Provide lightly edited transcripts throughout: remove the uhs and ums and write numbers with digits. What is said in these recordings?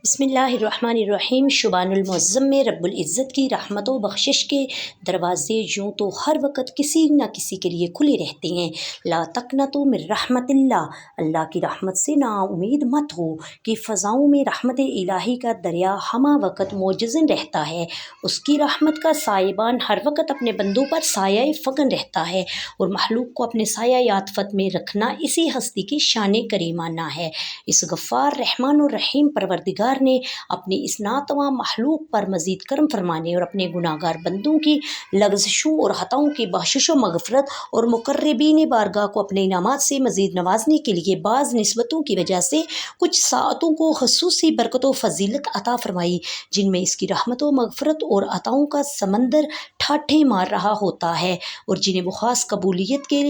बिस्मिल्लाहिर्रहमानिर्रहीम। शुबानुल में रब्बुल इज़्ज़त की रहमत व बख्शिश के दरवाज़े यूँ तो हर वक्त किसी न किसी के लिए खुले रहते हैं। ला तक़नतु मिन रहमतिल्लाह, अल्लाह की रहमत से ना उम्मीद मत हो कि फ़ज़ाओं में रहमत इलाही का दरिया हमा वक्त मौजज़न रहता है। उसकी रहमत का साइबान हर वक्त अपने बंदों पर साया फ़गन रहता है और महलूक को अपने साया यातफ़त में रखना इसी हस्ती की शान करीमाना है। इस गफ़्फ़ार रहमान और रहीम परवरदिगार ने अपनी इस नातवा महलूक पर मज़ीद करम फरमाने और अपने गुनाहगार बंदों की लग़ज़शों और ख़ताओं की बख्शिश व मग़फ़िरत और मुक़र्रबीन बारगाह को अपने इनामात से मज़ीद नवाजने के लिए बाज़ निस्बतों की वजह से कुछ साअतों को ख़ुसूसी बरकत व फ़जीलत अता फ़रमाई, जिनमें इसकी रहमत व मग़फ़िरत और अताओं का समंदर ठाठे मार रहा होता है और जिन्हें वो ख़ास कबूलियत के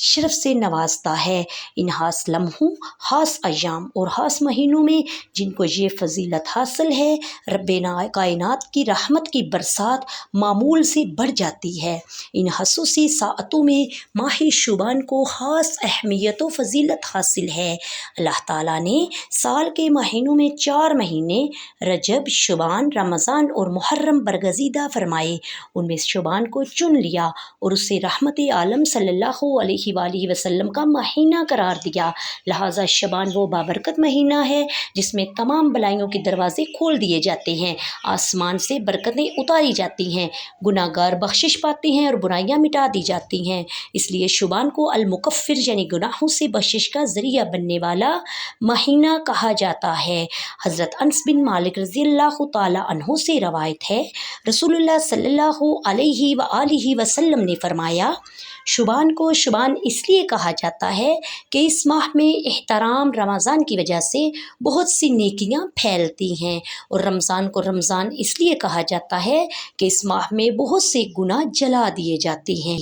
शरफ़ से नवाजता है। इन ख़ास लम्हों, ख़ास अय्याम और ख़ास महीनों में जिनको ये फ़जीलत हासिल है, रब्बे कायनात की रहमत की बरसात मामूल से बढ़ जाती है। इन खसूसी साअतों में माह शुबान को ख़ास अहमियत व फ़जीलत हासिल है। अल्लाह ताला ने साल के महीनों में 4 महीने रजब, शुबान, रमज़ान और मुहर्रम बरगज़ीदा फरमाए। उनमें शुबान को चुन लिया और उसे रहमत आलम सल्लल्लाहु अलैहि वसल्लम का महीना करार दिया। लिहाजा शुबान वो बाबरकत महीना है जिसमें तमाम बलाइयों के दरवाज़े खोल दिए जाते हैं, आसमान से बरकतें उतारी जाती हैं, गुनाहगार बख्शिश पाते हैं और बुराइयां मिटा दी जाती हैं। इसलिए शुबान को अल-मुकफ़्फ़िर यानी गुनाहों से बख्शिश का ज़रिया बनने वाला महीना कहा जाता है। हज़रत अनस बिन मालिक रज़ियल्लाहु ताला अन्हु से रवायत है, रसूलुल्लाह सल्लल्लाहु अलैहि वसल्लम ने फरमाया, शुबान को शुबान इसलिए कहा जाता है कि इस माह में एहतराम रमज़ान की वजह से बहुत सी नेकियां फैलती हैं और रमज़ान को रमज़ान इसलिए कहा जाता है कि इस माह में बहुत से गुनाह जला दिए जाते हैं।